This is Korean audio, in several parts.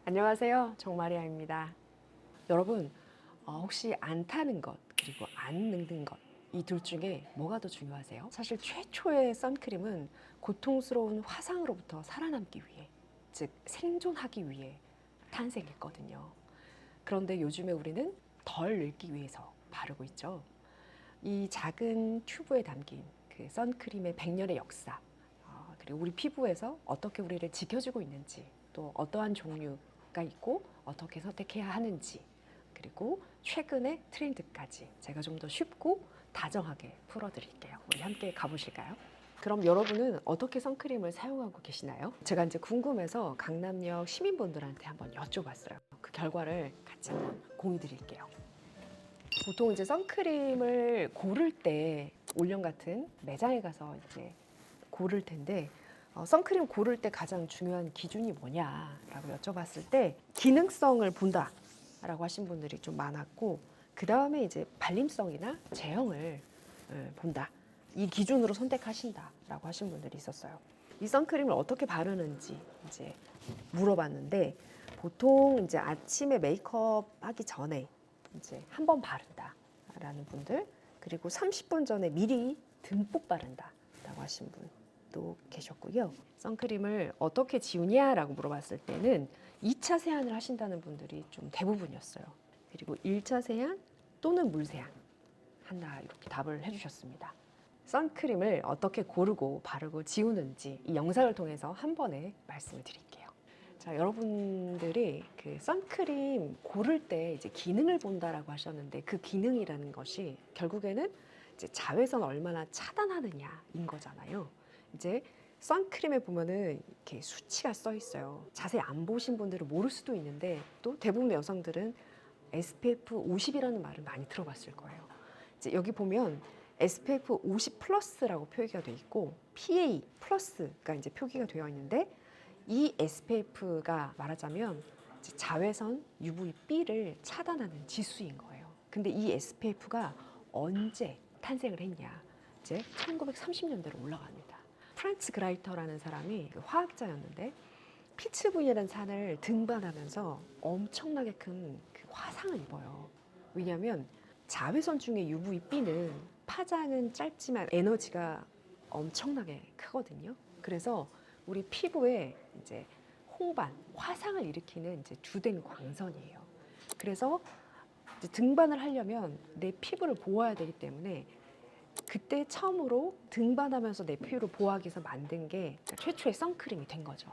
안녕하세요. 정마리아입니다. 여러분, 혹시 안 타는 것 그리고 안 늙는 것 이 둘 중에 뭐가 더 중요하세요? 사실 최초의 선크림은 고통스러운 화상으로부터 살아남기 위해, 즉 생존하기 위해 탄생했거든요. 그런데 요즘에 우리는 덜 늙기 위해서 바르고 있죠. 이 작은 튜브에 담긴 그 선크림의 100년의 역사, 그리고 우리 피부에서 어떻게 우리를 지켜주고 있는지, 또 어떠한 종류가 있고 어떻게 선택해야 하는지, 그리고 최근의 트렌드까지 제가 좀 더 쉽고 다정하게 풀어드릴게요. 우리 함께 가보실까요? 그럼 여러분은 어떻게 선크림을 사용하고 계시나요? 제가 이제 궁금해서 강남역 시민분들한테 한번 여쭤봤어요. 그 결과를 같이 한번 공유 드릴게요. 보통 이제 선크림을 고를 때 올영 같은 매장에 가서 이제 고를 텐데, 선크림 고를 때 가장 중요한 기준이 뭐냐라고 여쭤봤을 때 기능성을 본다라고 하신 분들이 좀 많았고, 그 다음에 이제 발림성이나 제형을 본다, 이 기준으로 선택하신다라고 하신 분들이 있었어요. 이 선크림을 어떻게 바르는지 이제 물어봤는데, 보통 이제 아침에 메이크업 하기 전에 이제 한 번 바른다라는 분들, 그리고 30분 전에 미리 듬뿍 바른다라고 하신 분도 계셨고요. 선크림을 어떻게 지우냐라고 물어봤을 때는 2차 세안을 하신다는 분들이 좀 대부분이었어요. 그리고 1차 세안 또는 물 세안 한다, 이렇게 답을 해주셨습니다. 선크림을 어떻게 고르고 바르고 지우는지 이 영상을 통해서 한 번에 말씀을 드릴게요. 자, 여러분들이 그 선크림 고를 때 이제 기능을 본다라고 하셨는데, 그 기능이라는 것이 결국에는 이제 자외선 얼마나 차단하느냐인 거잖아요. 이제 선크림에 보면은 이렇게 수치가 써 있어요. 자세히 안 보신 분들은 모를 수도 있는데, 또 대부분의 여성들은 SPF 50이라는 말을 많이 들어봤을 거예요. 이제 여기 보면 SPF 50 플러스라고 표기가 되어 있고 PA 플러스가 이제 표기가 되어 있는데, 이 SPF가 말하자면 자외선 UVB를 차단하는 지수인 거예요. 근데 이 SPF가 언제 탄생을 했냐? 이제 1930년대로 올라갑니다. 프란츠 그라이터라는 사람이 그 화학자였는데, 피츠부이라는 산을 등반하면서 엄청나게 큰 그 화상을 입어요. 왜냐하면 자외선 중에 UVB는 파장은 짧지만 에너지가 엄청나게 크거든요. 그래서 우리 피부에 이제 홍반, 화상을 일으키는 이제 주된 광선이에요. 그래서 이제 등반을 하려면 내 피부를 보호해야 되기 때문에 그때 처음으로 등반하면서 내 피부를 보호하기 위해서 만든 게 최초의 선크림이 된 거죠.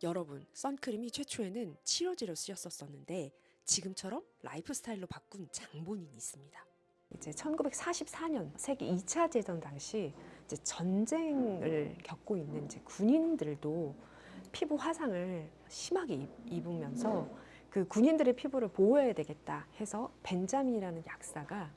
여러분, 선크림이 최초에는 치료제로 쓰였었는데 지금처럼 라이프 스타일로 바꾼 장본인이 있습니다. 이제 1944년 세계 2차 대전 당시 이제 전쟁을 겪고 있는 이제 군인들도 피부 화상을 심하게 입으면서 그 군인들의 피부를 보호해야 되겠다 해서 벤자민이라는 약사가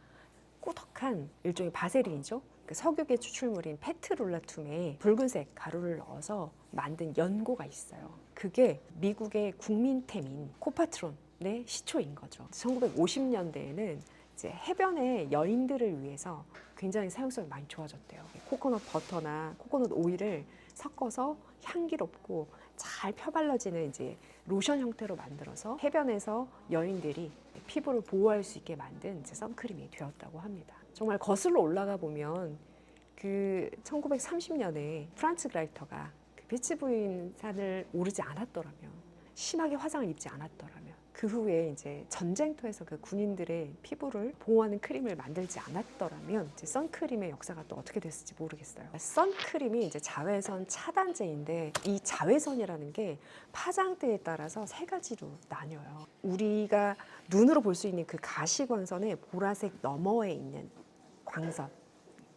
꾸덕한 일종의 바세린이죠. 그 석유계 추출물인 페트롤라툼에 붉은색 가루를 넣어서 만든 연고가 있어요. 그게 미국의 국민템인 코파트론의 시초인 거죠. 1950년대에는 이제 해변의 여인들을 위해서 굉장히 사용성이 많이 좋아졌대요. 코코넛 버터나 코코넛 오일을 섞어서 향기롭고 잘 펴발라지는 이제 로션 형태로 만들어서 해변에서 여인들이 피부를 보호할 수 있게 만든 이제 선크림이 되었다고 합니다. 정말 거슬러 올라가 보면 그 1930년에 프란츠 그라이터가 그 피츠부인 산을 오르지 않았더라면, 심하게 화상을 입지 않았더라면, 그 후에 이제 전쟁터에서 그 군인들의 피부를 보호하는 크림을 만들지 않았더라면 이제 선크림의 역사가 또 어떻게 됐을지 모르겠어요. 선크림이 이제 자외선 차단제인데, 이 자외선이라는 게 파장대에 따라서 세 가지로 나뉘어요. 우리가 눈으로 볼 수 있는 그 가시광선의 보라색 너머에 있는 광선,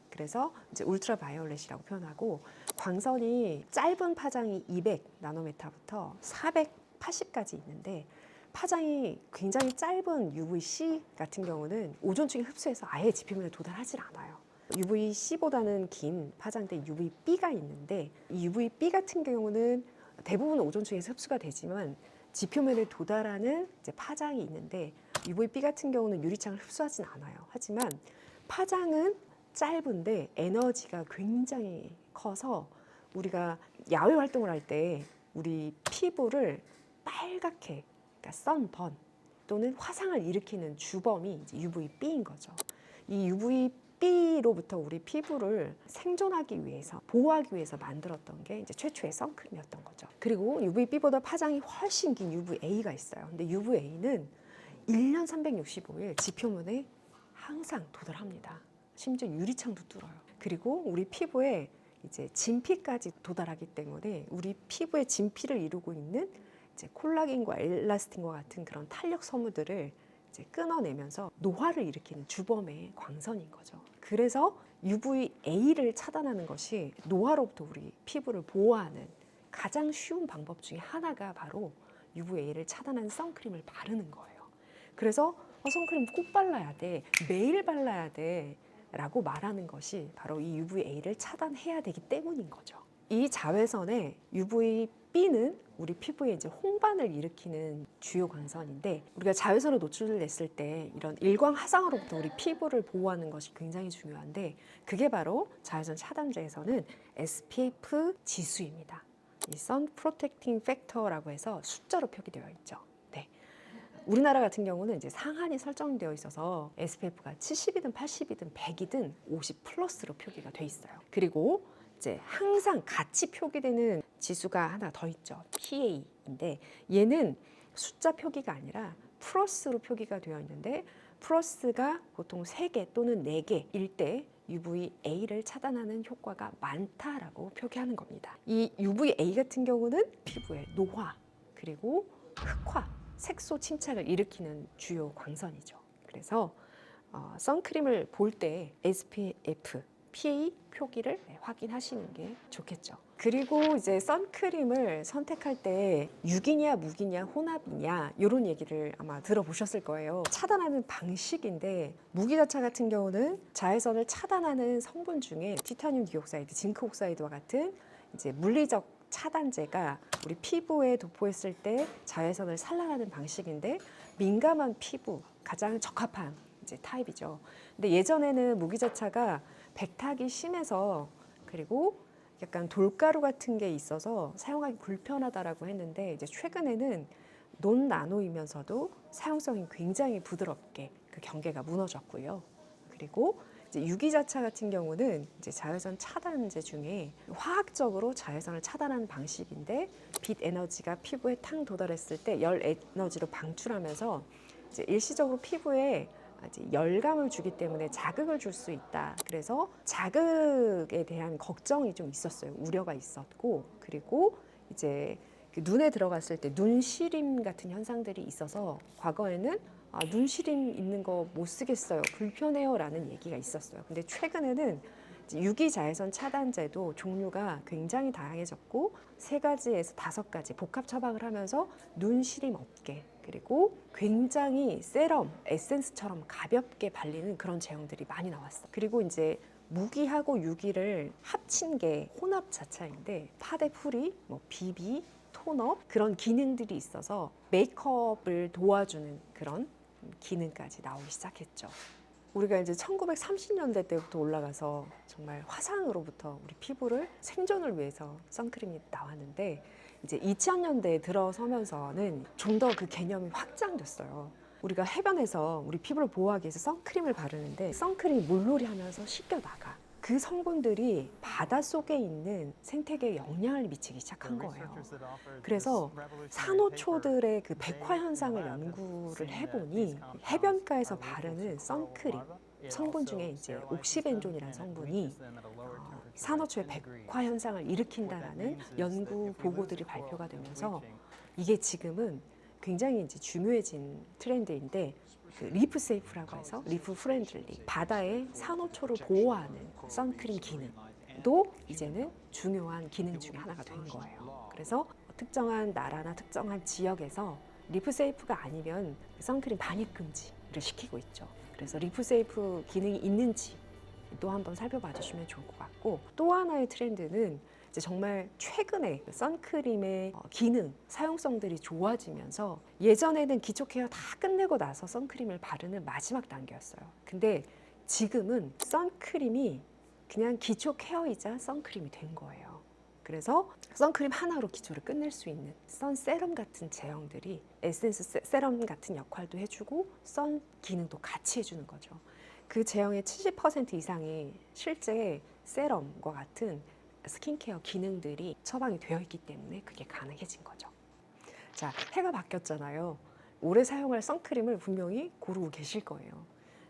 그래서 이제 울트라 바이올렛이라고 표현하고, 광선이 짧은 파장이 200 나노메타부터 480까지 있는데, 파장이 굉장히 짧은 UVC 같은 경우는 오존층이 흡수해서 아예 지표면에 도달하지 않아요. UVC보다는 긴 파장대 UVB가 있는데, 이 UVB 같은 경우는 대부분 오존층에서 흡수가 되지만 지표면에 도달하는 이제 파장이 있는데, UVB 같은 경우는 유리창을 흡수하진 않아요. 하지만 파장은 짧은데 에너지가 굉장히 커서 우리가 야외 활동을 할 때 우리 피부를 빨갛게, 그러니까 선번 또는 화상을 일으키는 주범이 이제 UVB인 거죠. 이 UVB로부터 우리 피부를 생존하기 위해서, 보호하기 위해서 만들었던 게 이제 최초의 선크림이었던 거죠. 그리고 UVB보다 파장이 훨씬 긴 UVA가 있어요. 근데 UVA는 1년 365일 지표면에 항상 도달합니다. 심지어 유리창도 뚫어요. 그리고 우리 피부에 이제 진피까지 도달하기 때문에 우리 피부의 진피를 이루고 있는 이제 콜라겐과 엘라스틴과 같은 그런 탄력 섬유들을 이제 끊어내면서 노화를 일으키는 주범의 광선인 거죠. 그래서 UVA를 차단하는 것이 노화로부터 우리 피부를 보호하는 가장 쉬운 방법 중에 하나가 바로 UVA를 차단하는 선크림을 바르는 거예요. 그래서 선크림 꼭 발라야 돼, 매일 발라야 돼 라고 말하는 것이 바로 이 UVA를 차단해야 되기 때문인 거죠. 이 자외선의 UVB는 우리 피부에 이제 홍반을 일으키는 주요 광선인데, 우리가 자외선에 노출됐을 때 이런 일광 화상으로부터 우리 피부를 보호하는 것이 굉장히 중요한데, 그게 바로 자외선 차단제에서는 SPF 지수입니다. 이 Sun Protecting Factor라고 해서 숫자로 표기되어 있죠. 네. 우리나라 같은 경우는 이제 상한이 설정되어 있어서 SPF가 70이든 80이든 100이든 50 플러스로 표기가 돼 있어요. 그리고 이제 항상 같이 표기되는 지수가 하나 더 있죠. PA인데 얘는 숫자 표기가 아니라 플러스로 표기가 되어 있는데, 플러스가 보통 3개 또는 4개일 때 UVA를 차단하는 효과가 많다라고 표기하는 겁니다. 이 UVA 같은 경우는 피부의 노화 그리고 흑화, 색소 침착을 일으키는 주요 광선이죠. 그래서 선크림을 볼 때 SPF, PA 표기를 확인하시는 게 좋겠죠. 그리고 이제 선크림을 선택할 때 유기냐 무기냐 혼합이냐 이런 얘기를 아마 들어보셨을 거예요. 차단하는 방식인데, 무기자차 같은 경우는 자외선을 차단하는 성분 중에 티타늄 디옥사이드, 징크 옥사이드와 같은 이제 물리적 차단제가 우리 피부에 도포했을 때 자외선을 산란하는 방식인데, 민감한 피부 가장 적합한 이제 타입이죠. 근데 예전에는 무기자차가 백탁이 심해서, 그리고 약간 돌가루 같은 게 있어서 사용하기 불편하다라고 했는데, 이제 최근에는 논 나노이면서도 사용성이 굉장히 부드럽게 그 경계가 무너졌고요. 그리고 이제 유기자차 같은 경우는 이제 자외선 차단제 중에 화학적으로 자외선을 차단하는 방식인데, 빛 에너지가 피부에 탕 도달했을 때 열 에너지로 방출하면서 이제 일시적으로 피부에 열감을 주기 때문에 자극을 줄 수 있다. 그래서 자극에 대한 걱정이 좀 있었어요. 우려가 있었고, 그리고 이제 눈에 들어갔을 때 눈시림 같은 현상들이 있어서 과거에는 눈시림 있는 거 못 쓰겠어요, 불편해요 라는 얘기가 있었어요. 근데 최근에는 유기자외선 차단제도 종류가 굉장히 다양해졌고 3가지에서 5가지 복합 처방을 하면서 눈시림 없게, 그리고 굉장히 세럼, 에센스처럼 가볍게 발리는 그런 제형들이 많이 나왔어. 그리고 이제 무기하고 유기를 합친 게 혼합자차인데, 파데 풀이, 비비, 토너 그런 기능들이 있어서 메이크업을 도와주는 그런 기능까지 나오기 시작했죠. 우리가 이제 1930년대 때부터 올라가서 정말 화상으로부터 우리 피부를 생존을 위해서 선크림이 나왔는데, 이제 2000년대에 들어서면서는 좀 더 그 개념이 확장됐어요. 우리가 해변에서 우리 피부를 보호하기 위해서 선크림을 바르는데, 선크림이 물놀이 하면서 씻겨 나가. 그 성분들이 바닷속에 있는 생태계에 영향을 미치기 시작한 거예요. 그래서 산호초들의 그 백화 현상을 연구를 해보니, 해변가에서 바르는 선크림 성분 중에 이제 옥시벤존이라는 성분이 산호초의 백화 현상을 일으킨다라는 연구 보고들이 발표가 되면서, 이게 지금은 굉장히 이제 중요해진 트렌드인데, 그 리프 세이프라고 해서 리프 프렌들리, 바다의 산호초를 보호하는 선크림 기능도 이제는 중요한 기능 중에 하나가 된 거예요. 그래서 특정한 나라나 특정한 지역에서 리프 세이프가 아니면 선크림 반입 금지를 시키고 있죠. 그래서 리프 세이프 기능이 있는지 또 한번 살펴봐 주시면 좋을 것 같고, 또 하나의 트렌드는 이제 정말 최근에 선크림의 기능, 사용성들이 좋아지면서, 예전에는 기초 케어 다 끝내고 나서 선크림을 바르는 마지막 단계였어요. 근데 지금은 선크림이 그냥 기초 케어이자 선크림이 된 거예요. 그래서 선크림 하나로 기초를 끝낼 수 있는 선 세럼 같은 제형들이 에센스 세럼 같은 역할도 해주고 선 기능도 같이 해주는 거죠. 그 제형의 70% 이상이 실제 세럼과 같은 스킨케어 기능들이 처방이 되어 있기 때문에 그게 가능해진 거죠. 자, 해가 바뀌었잖아요. 오래 사용할 선크림을 분명히 고르고 계실 거예요.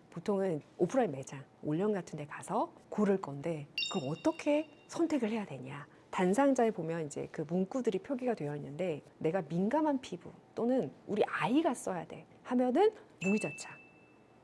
보통은 오프라인 매장, 올영 같은 데 가서 고를 건데 그럼 어떻게 선택을 해야 되냐? 단상자에 보면 이제 그 문구들이 표기가 되어 있는데 내가 민감한 피부 또는 우리 아이가 써야 돼 하면은 무이자차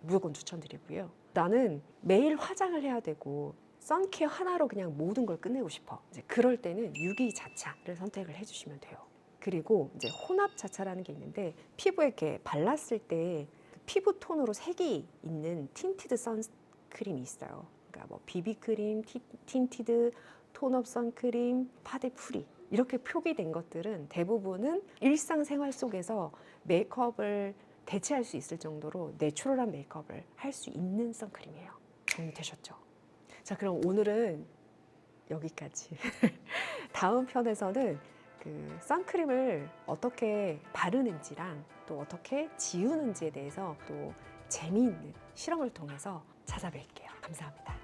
무조건 추천드리고요. 나는 매일 화장을 해야 되고 선케어 하나로 그냥 모든 걸 끝내고 싶어. 이제 그럴 때는 유기자차를 선택을 해주시면 돼요. 그리고 이제 혼합자차라는 게 있는데 피부에 이렇게 발랐을 때 피부 톤으로 색이 있는 틴티드 선크림이 있어요. 그러니까 뭐 비비크림, 틴티드, 톤업 선크림, 파데 프리 이렇게 표기된 것들은 대부분은 일상생활 속에서 메이크업을 대체할 수 있을 정도로 내추럴한 메이크업을 할 수 있는 선크림이에요. 정리되셨죠? 자, 그럼 오늘은 여기까지. 다음 편에서는 그 선크림을 어떻게 바르는지랑 또 어떻게 지우는지에 대해서 또 재미있는 실험을 통해서 찾아뵐게요. 감사합니다.